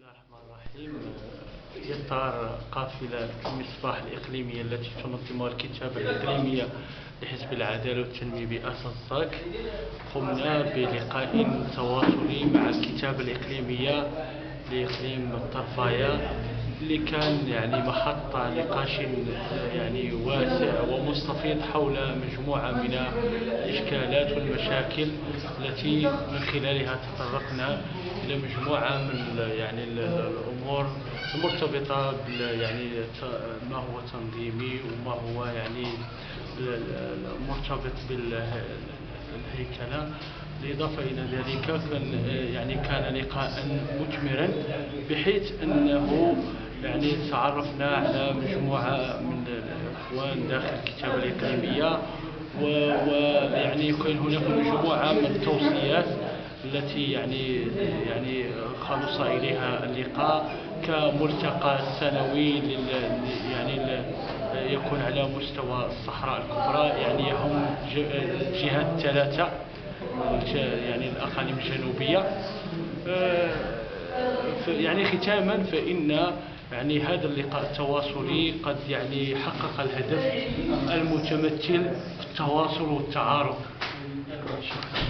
الله الرحمن الرحيم. في إطار قافلة المصباح الإقليمية التي تنظمها الكتابة الإقليمية لحزب العدالة والتنمية بأساساك، قمنا بلقاء تواصلي مع الكتابة الإقليمية لإقليم الطرفاية، اللي كان محط نقاش واسع ومستفيض حول مجموعة من الإشكالات والمشاكل التي من خلالها تطرقنا إلى مجموعة من الأمور المرتبطة ما هو تنظيمي وما هو مرتبط بالهيكلة. بالإضافة إلى ذلك كان لقاء مثمرا، بحيث أنه تعرفنا على مجموعة من الإخوان داخل الكتابة الإقليمية، وكان هناك مجموعة من التوصيات التي خلص إليها اللقاء كملتقى سنوي يكون على مستوى الصحراء الكبرى، يهم الجهات الثلاثة، الأقاليم الجنوبية. ختاما، فإن هذا اللقاء التواصلي قد حقق الهدف المتمثل في التواصل والتعارف. شكرا.